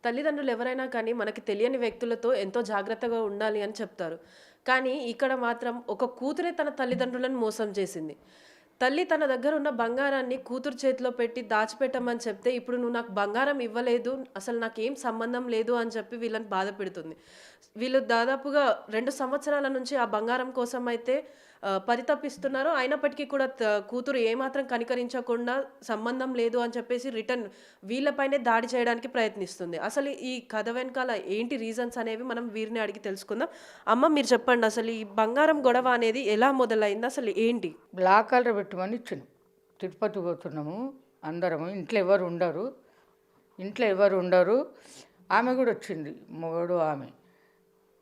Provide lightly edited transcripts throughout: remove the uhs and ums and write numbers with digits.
తల్లిదండ్రులు ఎవరైనా కానీ మనకి తెలియని వ్యక్తులతో ఎంతో జాగ్రత్తగా ఉండాలి అని చెప్తారు. కానీ ఇక్కడ మాత్రం ఒక కూతురే తన తల్లిదండ్రులను మోసం చేసింది. తల్లి తన దగ్గర ఉన్న బంగారాన్ని కూతురు చేతిలో పెట్టి దాచిపెట్టమని చెప్తే, ఇప్పుడు నువ్వు నాకు బంగారం ఇవ్వలేదు, అసలు నాకేం సంబంధం లేదు అని చెప్పి వీళ్ళని బాధపెడుతుంది. వీళ్ళు దాదాపుగా 2 సంవత్సరాల నుంచి ఆ బంగారం కోసం అయితే పరితపిస్తున్నారు. అయినప్పటికీ కూడా కూతురు ఏమాత్రం కనికరించకుండా సంబంధం లేదు అని చెప్పేసి రిటర్న్ వీళ్ళపైనే దాడి చేయడానికి ప్రయత్నిస్తుంది. అసలు ఈ కథ వెనకాల ఏంటి రీజన్స్ అనేవి మనం వీరిని అడిగి తెలుసుకుందాం. అమ్మ మీరు చెప్పండి, అసలు ఈ బంగారం గొడవ అనేది ఎలా మొదలైంది? అసలు ఏంటి? బ్లాక్ కలర్ పెట్టమని ఇచ్చాను. తిరుపతి పోతున్నాము అందరము, ఇంట్లో ఎవరు ఉండరు. ఆమె కూడా వచ్చింది, మొగడు ఆమె.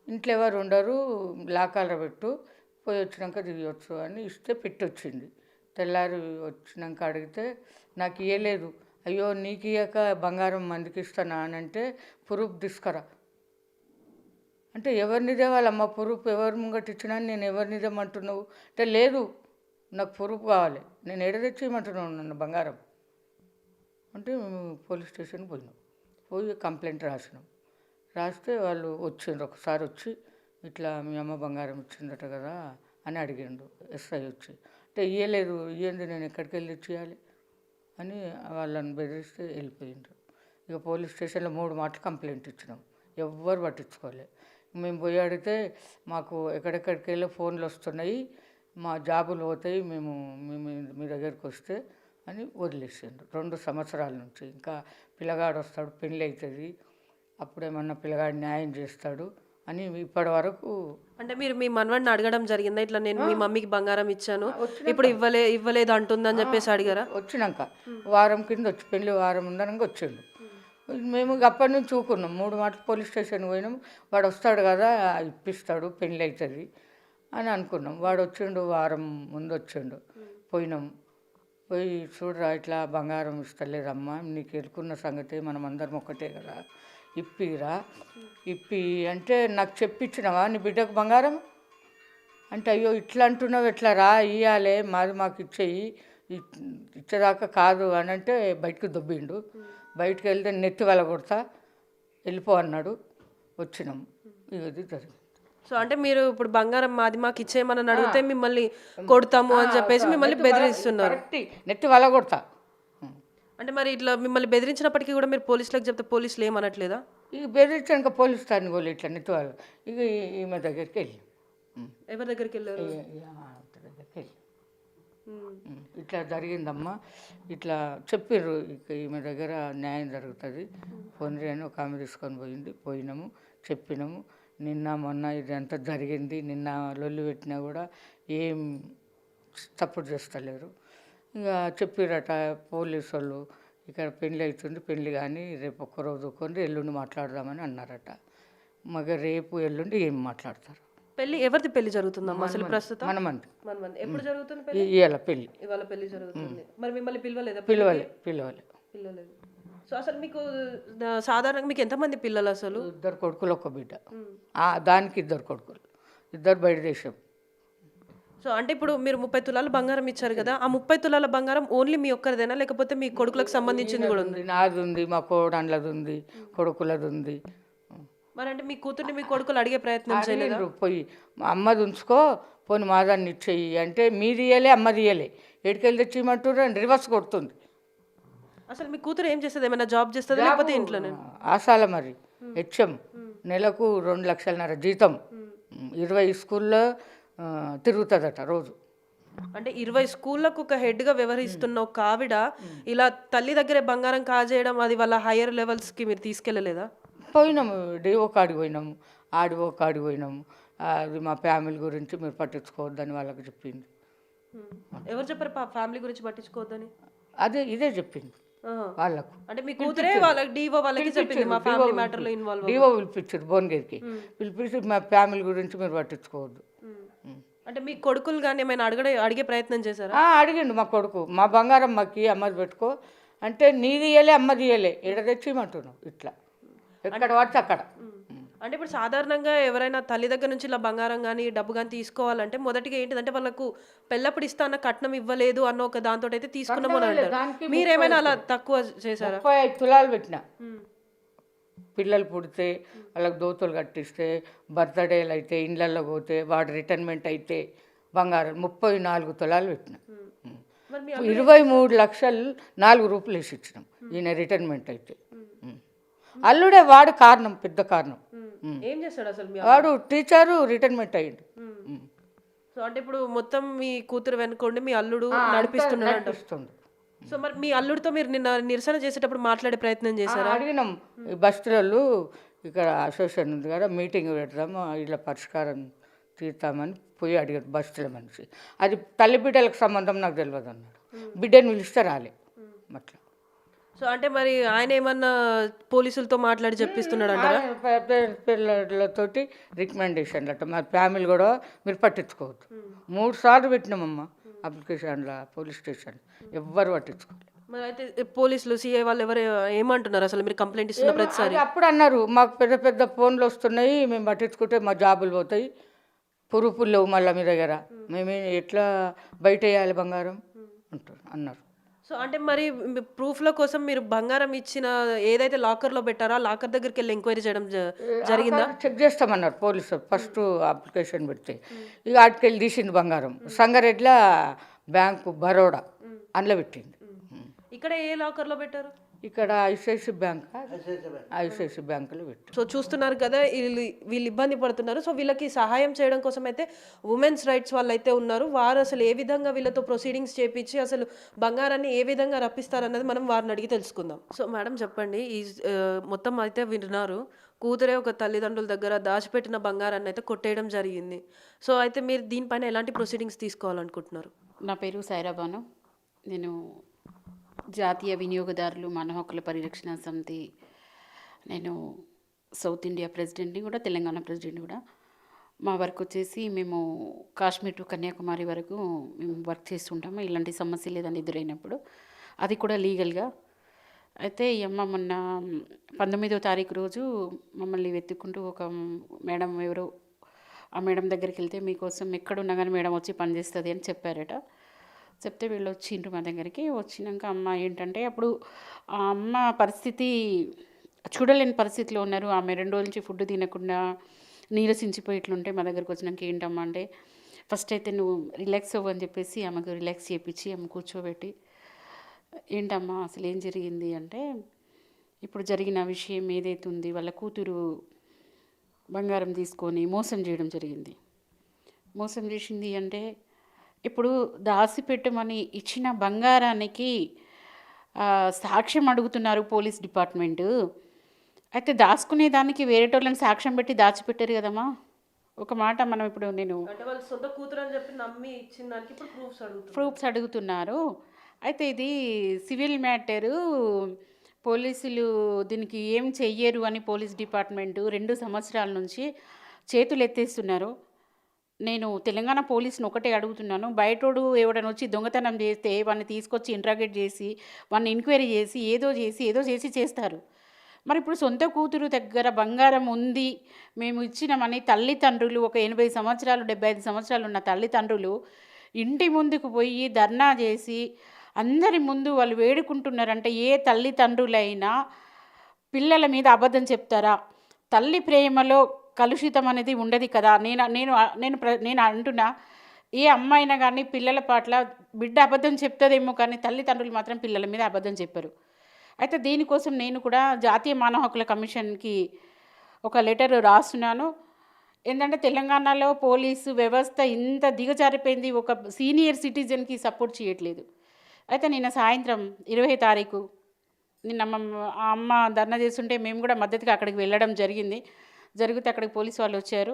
ఇంట్లో ఎవరు ఉండరు, బ్లాక్ కలర్ పెట్టు, పోయి వచ్చినాక దిగొచ్చు అని ఇస్తే పెట్టొచ్చింది. తెల్లారి వచ్చినాక అడిగితే నాకు ఇవ్వలేదు. అయ్యో నీకు ఇయ్యక బంగారం మందికి ఇస్తానా అని అంటే, ప్రూఫ్ తీసుకురా అంటే ఎవరినిదే వాళ్ళమ్మ ప్రూఫ్ ఎవరి ముంగట ఇచ్చినా నేను ఎవరినిదేమంటున్నావు అంటే, లేదు నాకు ప్రూఫ్ కావాలి, నేను ఎడ తెచ్చేయమంటున్నాను నన్ను బంగారం అంటే. మేము పోలీస్ స్టేషన్కి పోయి కంప్లైంట్ రాస్తే వాళ్ళు వచ్చిండ్రు. ఒకసారి వచ్చి ఇట్లా మీ అమ్మ బంగారం ఇచ్చిందట కదా అని అడిగిండు ఎస్ఐ వచ్చి. అంటే ఇయ్యలేదు, ఇయ్యంది నేను ఎక్కడికి వెళ్ళి ఇచ్చేయాలి అని వాళ్ళని బెదిరిస్తే వెళ్ళిపోయిండ్రు. ఇక పోలీస్ స్టేషన్లో 3 మాటలు కంప్లైంట్ ఇచ్చినాం, ఎవ్వరు పట్టించుకోలే. మేము పోయి అడిగితే మాకు ఎక్కడెక్కడికి వెళ్ళి ఫోన్లు వస్తున్నాయి, మా జాబులు పోతాయి, మేము మీ దగ్గరికి వస్తే అని వదిలేసిండ్రు. 2 సంవత్సరాల నుంచి. ఇంకా పిల్లగాడు వస్తాడు, పెళ్ళి అవుతుంది, అప్పుడేమన్నా పిల్లగాడు న్యాయం చేస్తాడు అని ఇప్పటి వరకు. అంటే మీరు మీ మనవడిని అడగడం జరిగిందా? ఇట్లా నేను మీ మమ్మీకి బంగారం ఇచ్చాను, ఇప్పుడు ఇవ్వలేదు అంటుందని చెప్పేసి అడిగారా? వచ్చినాక వారం కింద వచ్చి, పెళ్ళి వారం ఉందనగా వచ్చిండు. మేము అప్పటి నుంచి చూకున్నాం. 3 మాటలు పోలీస్ స్టేషన్కి పోయినాం. వాడు వస్తాడు కదా ఇప్పిస్తాడు, పెళ్ళి అవుతుంది అని అనుకున్నాం. వాడు వచ్చిండు, వారం ముందు వచ్చిండు. పోయి చూడరా ఇట్లా బంగారం ఇస్తలేదమ్మా, నీకు ఎరుకున్న సంగతి, మనం అందరం ఒక్కటే కదా, ఇప్పి అంటే నాకు చెప్పించినవా నీ బిడ్డకు బంగారం అంటే, అయ్యో ఇట్లా అంటున్నావు, ఎట్లా రా ఇవ్వాలి, మాది మాకు ఇచ్చేయి, ఇచ్చేదాకా కాదు అని అంటే బయటకు దొబ్బిండు. బయటకు వెళ్తే నెత్తి కొడతా వెళ్ళిపో అన్నాడు. వచ్చినాం, ఇది జరిగింది. సో అంటే మీరు ఇప్పుడు బంగారం మాది మాకు ఇచ్చేయమని అడిగితే మిమ్మల్ని కొడతాము అని చెప్పేసి మిమ్మల్ని బెదిరిస్తున్నారు. నెత్తి కొడతా అంటే మరి ఇట్లా మిమ్మల్ని బెదిరించినప్పటికీ కూడా మీరు పోలీసులకు చెప్తే పోలీసులు ఏమనట్లేదా? ఇక బెదిరించాక పోలీసు స్థానికి పోలే, ఇట్లా నెత్తి ఇక ఈమె దగ్గరికి వెళ్ళి. ఎవరి దగ్గరికి వెళ్ళారు? దగ్గరికి వెళ్ళి ఇట్లా జరిగిందమ్మా, ఇట్లా చెప్పిర్రు, ఇక ఈమె దగ్గర న్యాయం జరుగుతుంది, పొందిరి అని ఒక ఆమె తీసుకొని పోయినాము, చెప్పినాము. నిన్న మొన్న ఇదంతా జరిగింది. నిన్న లొల్లి పెట్టినా కూడా ఏం సపోర్ట్ చేస్తలేరు. ఇక చెప్పిరట పోలీసు వాళ్ళు, ఇక్కడ పెళ్ళి అవుతుంది, పెళ్ళి కానీ రేపు ఒక్కరోజు కొని ఎల్లుండి మాట్లాడదామని అన్నారట. మగ రేపు ఎల్లుండి ఏం మాట్లాడతారు. పెళ్లి ఎవరిది పెళ్లి జరుగుతుందమ్మా అసలు ప్రస్తుతం? మనమంది. ఎప్పుడు జరుగుతుంది ఇవాళ పెళ్ళి? ఇవాళ పెళ్లి జరుగుతుంది. మరి మిమ్మల్ని పిలవలేదా? పిలవలేదు. సో అసలు మీకు సాధారణంగా మీకు ఎంతమంది పిల్లలు? అసలు 2 కొడుకులు 1 బిడ్డ. దానికి 2 కొడుకులు, 2 బయట దేశం. సో అంటే ఇప్పుడు మీరు 30 తులాల బంగారం ఇచ్చారు కదా, ఆ 30 తులాల బంగారం ఓన్లీ మీ ఒక్కరిదేనా, లేకపోతే మీ కొడుకులకు సంబంధించింది కూడా ఉంది? నాది ఉంది, మా కోడళ్ళది ఉంది, కొడుకులది ఉంది. మరి అంటే మీ కూతుర్ని మీ కొడుకులు అడిగే ప్రయత్నం చేయలేదు? పోయి మా అమ్మది ఉంచుకో, పోని మాదాన్ని ఇచ్చేయి అంటే, మీది ఇయ్యలే అమ్మది ఇయ్యలే, ఎడికెళ్ళి తెచ్చిమంటారు అని రివర్స్ కొడుతుంది. అసలు మీ కూతురు ఏం చేస్తుంది? ఏమైనా జాబ్ చేస్తుంది లేకపోతే ఇంట్లోనే? ఆశాల మరి హెచ్ఎం, నెలకు 2,00,000 జీతం, 20 స్కూల్లో తిరుగుతుందట రోజు. అంటే 20 స్కూళ్ళకు ఒక హెడ్గా వ్యవహరిస్తున్న ఒక ఆవిడ ఇలా తల్లి దగ్గరే బంగారం కాజేయడం, అది వాళ్ళ హైయర్ లెవెల్స్కి మీరు తీసుకెళ్ళలేదా? పోయినాము, డిఓ కాడికి పోయినాము, ఆడిఓ కాడికి పోయినాము. అది మా ఫ్యామిలీ గురించి మీరు పట్టించుకోవద్దని వాళ్ళకి చెప్పింది. ఎవరు చెప్పారు ఫ్యామిలీ గురించి పట్టించుకోవద్దని? ఇదే చెప్పింది వాళ్ళకు. అంటే మీ కూతురే వాళ్ళకి డిఓ వాళ్ళకి చెప్పింది మా ఫ్యామిలీ మ్యాటర్లో ఇన్వాల్వ్. డిఓ పిలిపించారు భువనగిరికి, పిలిపించి మా ఫ్యామిలీ గురించి మీరు పట్టించుకోవద్దు. అంటే మీ కొడుకులు కానీ ఏమైనా అడిగే ప్రయత్నం చేశారా? అడిగిండు మా కొడుకు, మా బంగారం మాకి అమ్మది పెట్టుకో అంటే, నీది ఇయ్యలే అమ్మది ఇయ్యలే, ఎడ తెచ్చిమంటున్నావు, ఇట్లా ఎక్కడ పడితే అక్కడ. అంటే ఇప్పుడు సాధారణంగా ఎవరైనా తల్లి దగ్గర నుంచి ఇలా బంగారం కానీ డబ్బు కానీ తీసుకోవాలంటే మొదటిగా ఏంటిదంటే వాళ్ళకు పెళ్ళప్పుడు ఇస్తా అన్న కట్నం ఇవ్వలేదు అన్న ఒక దాంతో అయితే తీసుకున్నామని అంటారు. మీరేమైనా అలా తక్కువ చేశారా? 35 తులాలు పెట్టిన, పిల్లలు పుడితే వాళ్ళకి దోతులు కట్టిస్తే, బర్త్డేలు అయితే, ఇండ్లల్లో పోతే, వాడు రిటైర్మెంట్ అయితే బంగారం 34 తులాలు పెట్టినాం. మరి మీ 23,04,000 వేసి ఇచ్చినాం ఈయన రిటైర్మెంట్ అయితే. అల్లుడే వాడు కారణం, పెద్ద కారణం. ఏం చేస్తాడు అసలు మీ వాడు టీచరు రిటైర్మెంట్ అయ్యిండు. సో అంటే ఇప్పుడు మొత్తం మీ కూతురు వెనుకోండి మీ అల్లుడు నడిపిస్తున్నాడు అంట. నడిపిస్తుండు. సో మరి మీ అల్లుడితో మీరు నిన్న నిరసన చేసేటప్పుడు మాట్లాడే ప్రయత్నం చేశారా? అడిగినాం, ఈ బస్సులలో ఇక్కడ అసోసియేషన్ ఉంది కదా, మీటింగ్ పెడదాము, ఇలా పరిష్కారం తీర్తామని పోయి అడిగారు బస్సుల మనిషి. అది తల్లి బిడ్డలకు సంబంధం నాకు తెలియదు అన్నాడు. బిడ్డను పిలిస్తే రాలే అట్లా. సో అంటే మరి ఆయన ఏమన్నా పోలీసులతో మాట్లాడి చెప్పిస్తున్నాడు అంటారా? పిల్లలతోటి రికమెండేషన్లు అట్ట మా ఫ్యామిలీ కూడా మీరు పట్టించుకోవద్దు. 3 సార్లు పెట్టినామమ్మా అప్లికేషన్ల పోలీస్ స్టేషన్, ఎవ్వరు పట్టించుకోలేదు. మరి అయితే పోలీసులు సిఐ వాళ్ళు ఎవరు ఏమంటున్నారు అసలు మీరు కంప్లైంట్ ఇస్తున్న ప్రతిసారి? అప్పుడు అన్నారు మాకు పెద్ద పెద్ద ఫోన్లు వస్తున్నాయి, మేము పట్టించుకుంటే మా జాబులు పోతాయి, పురుపులు లేవు మళ్ళీ మీ దగ్గర, మేము ఎట్లా బయట వేయాలి బంగారం అంటారు అన్నారు. సో అంటే మరి ప్రూఫ్ల కోసం మీరు బంగారం ఇచ్చిన ఏదైతే లాకర్లో పెట్టారో ఆ లాకర్ దగ్గరికి వెళ్ళి ఎంక్వైరీ చేయడం జరిగిందా? చెక్ చేస్తామన్నారు పోలీసు ఫస్ట్ అప్లికేషన్ పెడితే. ఇక ఆటికెళ్ళి తీసింది బంగారం, సంగారెడ్డిలో బ్యాంకు బరోడా అందులో పెట్టింది. ఇక్కడ ఏ లాకర్లో పెట్టారు? ఇక్కడ ఐసిఐసి బ్యాంకులో పెట్టి. సో చూస్తున్నారు కదా వీళ్ళు ఇబ్బంది పడుతున్నారు. సో వీళ్ళకి సహాయం చేయడం కోసం అయితే ఉమెన్స్ రైట్స్ వాళ్ళు అయితే ఉన్నారు. వారు అసలు ఏ విధంగా వీళ్ళతో ప్రొసీడింగ్స్ చేపించి అసలు బంగారాన్ని ఏ విధంగా రప్పిస్తారన్నది మనం వారిని అడిగి తెలుసుకుందాం. సో మేడం చెప్పండి, ఈ మొత్తం అయితే విన్నారు, కూతురే ఒక తల్లిదండ్రుల దగ్గర దాచిపెట్టిన బంగారాన్ని అయితే కొట్టేయడం జరిగింది. సో అయితే మీరు దీనిపైన ఎలాంటి ప్రొసీడింగ్స్ తీసుకోవాలనుకుంటున్నారు? నా పేరు సైరాబాను. నేను జాతీయ వినియోగదారులు మానవ హక్కుల పరిరక్షణ సమితి, నేను సౌత్ ఇండియా ప్రెసిడెంట్ని కూడా, తెలంగాణ ప్రెసిడెంట్ కూడా. మా వర్క్ వచ్చేసి మేము కాశ్మీర్ టు కన్యాకుమారి వరకు మేము వర్క్ చేస్తుంటాము. ఇలాంటి సమస్యలు ఏదైనా ఎదురైనప్పుడు, అది కూడా లీగల్గా. అయితే ఈ అమ్మ మొన్న 19వ తారీఖు రోజు మమ్మల్ని వెతుక్కుంటూ ఒక మేడం ఎవరో, ఆ మేడం దగ్గరికి వెళ్తే మీకోసం ఎక్కడున్నా కానీ మేడం వచ్చి పనిచేస్తుంది అని చెప్పారట. చెప్తే వీళ్ళు వచ్చిండ్రు మా దగ్గరికి. వచ్చినాక అమ్మ ఏంటంటే అప్పుడు ఆ అమ్మ పరిస్థితి చూడలేని పరిస్థితిలో ఉన్నారు. ఆమె 2 రోజుల నుంచి ఫుడ్ తినకుండా నీరసించిపోయి ఇట్లుంటే మా దగ్గరికి వచ్చినాక ఏంటమ్మా అంటే, ఫస్ట్ అయితే నువ్వు రిలాక్స్ అవ్వు అని చెప్పేసి ఆమెకు రిలాక్స్ చేయించి ఆమె కూర్చోబెట్టి, ఏంటమ్మా అసలు ఏం జరిగింది అంటే, ఇప్పుడు జరిగిన విషయం ఏదైతే ఉంది, వాళ్ళ కూతురు బంగారం తీసుకొని మోసం చేయడం జరిగింది. మోసం చేసింది అంటే, ఇప్పుడు దాచిపెట్టమని ఇచ్చిన బంగారానికి సాక్ష్యం అడుగుతున్నారు పోలీస్ డిపార్ట్మెంటు. అయితే దాచుకునే దానికి వేరేటోళ్ళని సాక్ష్యం పెట్టి దాచిపెట్టారు కదమ్మా. ఒక మాట మనం ఇప్పుడు నేను అంటే వాళ్ళు సొంత కూతురు అని చెప్పి నమ్మి ఇచ్చిన దానికి ఇప్పుడు ప్రూఫ్స్ అడుగుతున్నారు. అయితే ఇది సివిల్ మ్యాటరు, పోలీసులు దీనికి ఏం చెయ్యరు అని పోలీస్ డిపార్ట్మెంటు 2 సంవత్సరాల నుంచి చేతులు ఎత్తేస్తున్నారు. నేను తెలంగాణ పోలీసుని ఒకటే అడుగుతున్నాను, బయటోడు ఎవడని వచ్చి దొంగతనం చేస్తే వాడిని తీసుకొచ్చి ఇంట్రాగేట్ చేసి వాడిని ఎంక్వైరీ చేసి ఏదో చేసి చేస్తారు. మరి ఇప్పుడు సొంత కూతురు దగ్గర బంగారం ఉంది, మేము ఇచ్చినామని తల్లిదండ్రులు, ఒక 80 సంవత్సరాలు 75 సంవత్సరాలు ఉన్న తల్లిదండ్రులు ఇంటి ముందుకు పోయి ధర్నా చేసి అందరి ముందు వాళ్ళు వేడుకుంటున్నారంటే, ఏ తల్లిదండ్రులైనా పిల్లల మీద అబద్ధం చెప్తారా? తల్లి ప్రేమలో కలుషితం అనేది ఉండదు కదా. నేను అంటున్నా, ఏ అమ్మాయినా కానీ పిల్లల పట్ల బిడ్డ అబద్ధం చెప్తుందేమో కానీ తల్లిదండ్రులు మాత్రం పిల్లల మీద అబద్ధం చెప్పరు. అయితే దీనికోసం నేను కూడా జాతీయ మానవ హక్కుల కమిషన్కి ఒక లెటర్ రాస్తున్నాను. ఏంటంటే తెలంగాణలో పోలీసు వ్యవస్థ ఇంత దిగజారిపోయింది, ఒక సీనియర్ సిటిజన్కి సపోర్ట్ చేయట్లేదు. అయితే నిన్న సాయంత్రం 20వ తారీఖు నిన్న ఆ అమ్మ ధర్నా చేస్తుంటే మేము కూడా మద్దతుగా అక్కడికి వెళ్ళడం జరిగితే అక్కడికి పోలీసు వాళ్ళు వచ్చారు.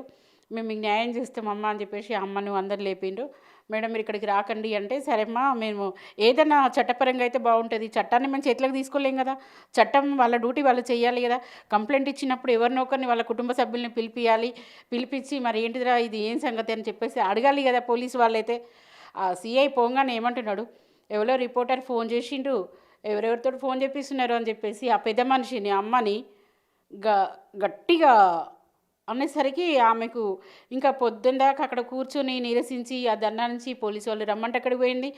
మేము మీకు న్యాయం చేస్తామమ్మా అని చెప్పేసి అమ్మను అందరు లేపిండ్రు. మేడం మీరు ఇక్కడికి రాకండి అంటే, సరేమ్మా మేము ఏదైనా చట్టపరంగా అయితే బాగుంటుంది, చట్టాన్ని మేము చేతిలోకి తీసుకోలేం కదా, చట్టం వాళ్ళ డ్యూటీ వాళ్ళు చేయాలి కదా. కంప్లైంట్ ఇచ్చినప్పుడు ఎవరినొకరిని వాళ్ళ కుటుంబ సభ్యుల్ని పిలిపించి మరి ఏంటిదిరా ఇది ఏం సంగతి అని చెప్పేసి అడగాలి కదా పోలీసు వాళ్ళైతే. ఆ సిఐ పోగానే ఏమంటున్నాడు, ఎవరో రిపోర్టర్ ఫోన్ చేసిండు, ఎవరెవరితో ఫోన్ చేపిస్తున్నారు అని చెప్పేసి ఆ పెద్ద మనిషిని అమ్మని గట్టిగా అనేసరికి ఆమెకు ఇంకా పొద్దున్న దాకా అక్కడ కూర్చొని నీరసించి ఆ ధర్నా నుంచి పోలీసు వాళ్ళు రమ్మంటే అక్కడికి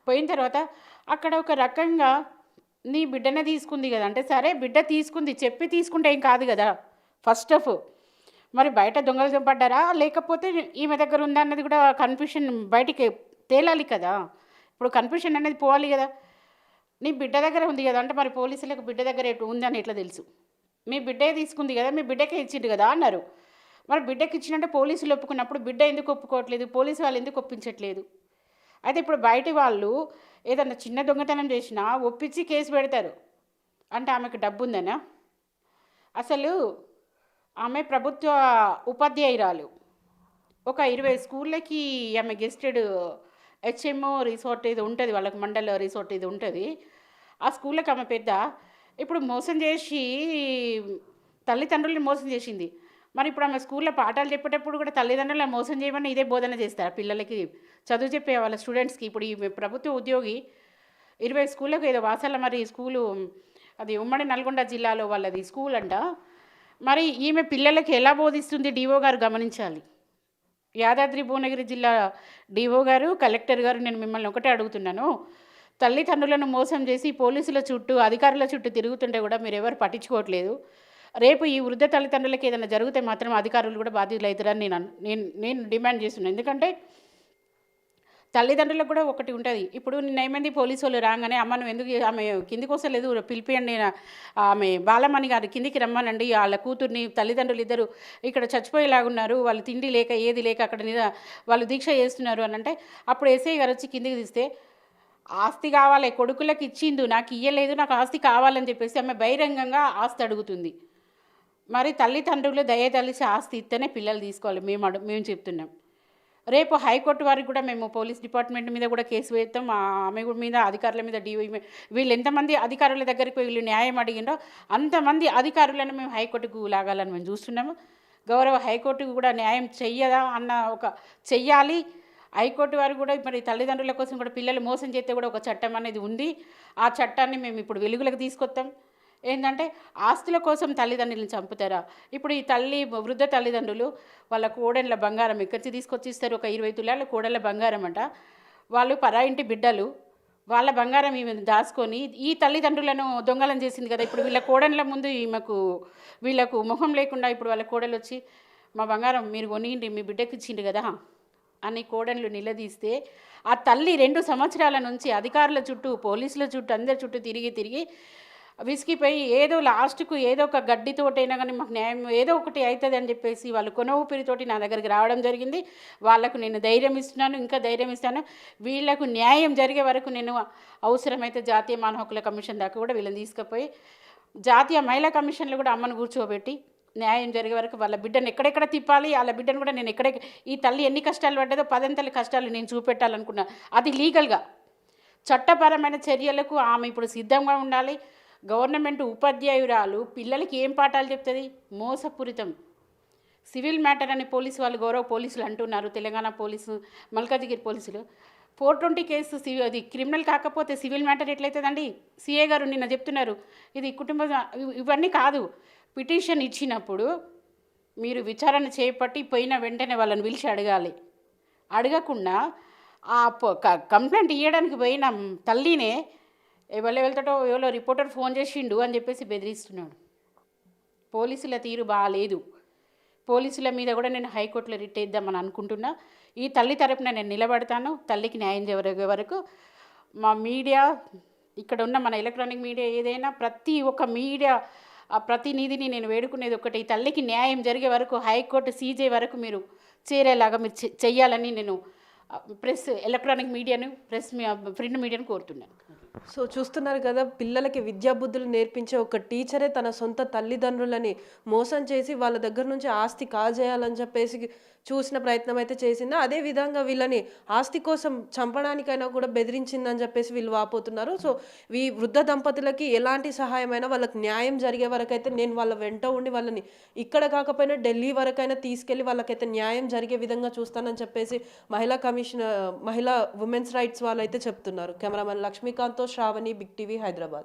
పోయిన తర్వాత అక్కడ ఒక రకంగా నీ బిడ్డనే తీసుకుంది కదా అంటే, సరే బిడ్డ తీసుకుంది చెప్పి తీసుకుంటే ఏం కాదు కదా ఫస్ట్ ఆఫ్. మరి బయట దొంగలు పడ్డారా లేకపోతే ఈమె దగ్గర ఉందా అన్నది కూడా కన్ఫ్యూషన్ బయటికి తేలాలి కదా. ఇప్పుడు కన్ఫ్యూషన్ అనేది పోవాలి కదా. నీ బిడ్డ దగ్గర ఉంది కదా అంటే, మరి పోలీసులకు బిడ్డ దగ్గర ఉందని ఎట్లా తెలుసు? మీ బిడ్డే తీసుకుంది కదా, మీ బిడ్డకే ఇచ్చిండు కదా అన్నారు. మరి బిడ్డకి ఇచ్చినట్టే పోలీసులు ఒప్పుకున్నప్పుడు బిడ్డ ఎందుకు ఒప్పుకోవట్లేదు, పోలీసు వాళ్ళు ఎందుకు ఒప్పించట్లేదు? అయితే ఇప్పుడు బయటి వాళ్ళు ఏదన్నా చిన్న దొంగతనం చేసినా ఒప్పించి కేసు పెడతారు. అంటే ఆమెకు డబ్బు ఉందనా? అసలు ఆమె ప్రభుత్వ ఉపాధ్యాయురాలు. ఒక 20 స్కూళ్ళకి ఆమె గెస్టెడ్ హెచ్ఎంఓ రిసార్ట్ ఇది ఉంటుంది, వాళ్ళకి మండల రిసార్ట్ ఇది ఉంటుంది. ఆ స్కూళ్ళకి ఆమె పెద్ద. ఇప్పుడు మోసం చేసి తల్లిదండ్రుల్ని మోసం చేసింది. మరి ఇప్పుడు ఆమె స్కూల్లో పాఠాలు చెప్పేటప్పుడు కూడా తల్లిదండ్రులను మోసం చేయమని ఇదే బోధన చేస్తారు పిల్లలకి, చదువు చెప్పే వాళ్ళ స్టూడెంట్స్కి. ఇప్పుడు ఈ ప్రభుత్వ ఉద్యోగి 20 స్కూళ్ళకు ఏదో వాసాల మరి స్కూలు, అది ఉమ్మడి నల్గొండ జిల్లాలో వాళ్ళది స్కూల్ అంట. మరి ఈమె పిల్లలకి ఎలా బోధిస్తుంది డిఓ గారు గమనించాలి. యాదాద్రి భువనగిరి జిల్లా డిఓ గారు, కలెక్టర్ గారు, నేను మిమ్మల్ని ఒకటే అడుగుతున్నాను. తల్లిదండ్రులను మోసం చేసి పోలీసుల చుట్టూ అధికారుల చుట్టూ తిరుగుతుంటే కూడా మీరు ఎవరు పట్టించుకోవట్లేదు. రేపు ఈ వృద్ధ తల్లిదండ్రులకి ఏదైనా జరిగితే మాత్రం అధికారులు కూడా బాధ్యులు అవుతారని నేను డిమాండ్ చేస్తున్నాను. ఎందుకంటే తల్లిదండ్రులకు కూడా ఒకటి ఉంటుంది. ఇప్పుడు నిన్నేమైంది పోలీసు వాళ్ళు రాగానే అమ్మ నువ్వు ఎందుకు ఆమె కిందికి వస్తలేదు, పిలిపియండి ఆమె బాలమణి గారు కిందికి రమ్మనండి, వాళ్ళ కూతుర్ని తల్లిదండ్రులు ఇద్దరు ఇక్కడ చచ్చిపోయేలాగున్నారు, వాళ్ళు తిండి లేక ఏది లేక అక్కడ వాళ్ళు దీక్ష చేస్తున్నారు అని అంటే, అప్పుడు ఎస్ఐ గారు వచ్చి కిందికి తీస్తే ఆస్తి కావాలి కొడుకులకు ఇచ్చిండు, నాకు ఇయ్యలేదు, నాకు ఆస్తి కావాలని చెప్పేసి ఆమె బహిరంగంగా ఆస్తి అడుగుతుంది. మరి తల్లిదండ్రులు దయతలిసి ఆస్తి ఇస్తేనే పిల్లలు తీసుకోవాలి. మేము చెప్తున్నాం. రేపు హైకోర్టు వారికి కూడా మేము పోలీస్ డిపార్ట్మెంట్ మీద కూడా కేసు వేస్తాం, ఆమె మీద అధికారుల మీద వీళ్ళు ఎంతమంది అధికారుల దగ్గరికి వీళ్ళు న్యాయం అడిగిండో అంతమంది అధికారులను మేము హైకోర్టుకు లాగాలని మేము చూస్తున్నాము. గౌరవ హైకోర్టుకు కూడా న్యాయం చెయ్యదా అన్న ఒక చెయ్యాలి. హైకోర్టు వారు కూడా మరి తల్లిదండ్రుల కోసం కూడా పిల్లలు మోసం చేస్తే కూడా ఒక చట్టం అనేది ఉంది. ఆ చట్టాన్ని మేము ఇప్పుడు వెలుగులకు తీసుకొస్తాం. ఏంటంటే ఆస్తుల కోసం తల్లిదండ్రులను చంపుతారా? ఇప్పుడు ఈ వృద్ధ తల్లిదండ్రులు వాళ్ళ కోడళ్ళ బంగారం ఎక్కడికి తీసుకొచ్చి ఇస్తారు, ఒక 20 తులాల కోడళ్ళ బంగారం అంట. వాళ్ళు పరాయింటి బిడ్డలు, వాళ్ళ బంగారం ఈమె దాచుకొని ఈ తల్లిదండ్రులను దొంగలం చేసింది కదా. ఇప్పుడు వీళ్ళ కోడళ్ళ ముందు వీళ్ళకు మొహం లేకుండా ఇప్పుడు వాళ్ళ కోడలు వచ్చి మా బంగారం మీరు కొనిండి మీ బిడ్డకి ఇచ్చిండు కదా అని కోడళ్ళు నిలదీస్తే, ఆ తల్లి 2 సంవత్సరాల నుంచి అధికారుల చుట్టూ పోలీసుల చుట్టూ అందరి చుట్టూ తిరిగి విసిగిపోయి ఏదో లాస్ట్కు ఏదో ఒక గడ్డితోటైనా కానీ మాకు న్యాయం ఏదో ఒకటి అవుతుంది అని చెప్పేసి వాళ్ళు కొన ఊపిరితోటి నా దగ్గరికి రావడం జరిగింది. వాళ్ళకు నేను ధైర్యం ఇస్తున్నాను, ఇంకా ధైర్యం ఇస్తాను. వీళ్ళకు న్యాయం జరిగే వరకు నేను అవసరమైతే జాతీయ మానవ హక్కుల కమిషన్ దాకా కూడా వీళ్ళని తీసుకుపోయి జాతీయ మహిళా కమిషన్లో కూడా అమ్మను కూర్చోబెట్టి న్యాయం జరిగే వరకు వాళ్ళ బిడ్డను ఎక్కడెక్కడ తిప్పాలి, వాళ్ళ బిడ్డను కూడా నేను ఈ తల్లి ఎన్ని కష్టాలు పడ్డదో 10 కష్టాలు నేను చూపెట్టాలనుకున్నా. అది లీగల్గా చట్టపరమైన చర్యలకు ఆమె ఇప్పుడు సిద్ధంగా ఉండాలి. గవర్నమెంట్ ఉపాధ్యాయురాలు పిల్లలకి ఏం పాఠాలు చెప్తుంది? మోసపూరితం. సివిల్ మ్యాటర్ అని పోలీసు వాళ్ళు గౌరవ పోలీసులు అంటున్నారు, తెలంగాణ పోలీసు మల్కాజిగిరి పోలీసులు. 420 కేసు అది క్రిమినల్ కాకపోతే సివిల్ మ్యాటర్ ఎట్లయితుందండి? సిఏ గారు నిన్న చెప్తున్నారు ఇది ఇవన్నీ కాదు. పిటిషన్ ఇచ్చినప్పుడు మీరు విచారణ చేపట్టి పోయిన వెంటనే వాళ్ళని పిలిచి అడగాలి. అడగకుండా ఆ కంప్లైంట్ ఇవ్వడానికి పోయిన తల్లినే వెళ్తాడో ఎవరో రిపోర్టర్ ఫోన్ చేసిండు అని చెప్పేసి బెదిరిస్తున్నాడు. పోలీసుల తీరు బాగాలేదు. పోలీసుల మీద కూడా నేను హైకోర్టులో రిట్ వేద్దామని అనుకుంటున్నా. ఈ తల్లి తరపున నేను నిలబడతాను. తల్లికి న్యాయం జరిగే వరకు మా మీడియా, ఇక్కడ ఉన్న మన ఎలక్ట్రానిక్ మీడియా ఏదైనా ప్రతి ఒక్క మీడియా ప్రతినిధిని నేను వేడుకునేది ఒకటి, ఈ తల్లికి న్యాయం జరిగే వరకు హైకోర్టు సీజే వరకు మీరు చేరేలాగా మీరు చెయ్యాలని నేను ఎలక్ట్రానిక్ మీడియాను ప్రింట్ మీడియాను కోరుతున్నాను. సో చూస్తున్నారు కదా, పిల్లలకి విద్యాబుద్ధులు నేర్పించే ఒక టీచరే తన సొంత తల్లిదండ్రులని మోసం చేసి వాళ్ళ దగ్గర నుంచి ఆస్తి కాజేయాలని చెప్పేసి చూసిన ప్రయత్నం అయితే చేసిందా. అదేవిధంగా వీళ్ళని ఆస్తి కోసం చంపడానికైనా కూడా బెదిరించిందని చెప్పేసి వీళ్ళు వాపోతున్నారు. సో ఈ వృద్ధ దంపతులకి ఎలాంటి సహాయమైనా వాళ్ళకి న్యాయం జరిగే వరకైతే నేను వాళ్ళ వెంట ఉండి వాళ్ళని ఇక్కడ కాకపోయినా ఢిల్లీ వరకైనా తీసుకెళ్ళి వాళ్ళకైతే న్యాయం జరిగే విధంగా చూస్తానని చెప్పేసి మహిళా ఉమెన్స్ రైట్స్ వాళ్ళు అయితే చెప్తున్నారు. కెమెరామెన్ లక్ష్మీకాంత్తో శ్రావణి, బిగ్ టీవీ, హైదరాబాద్.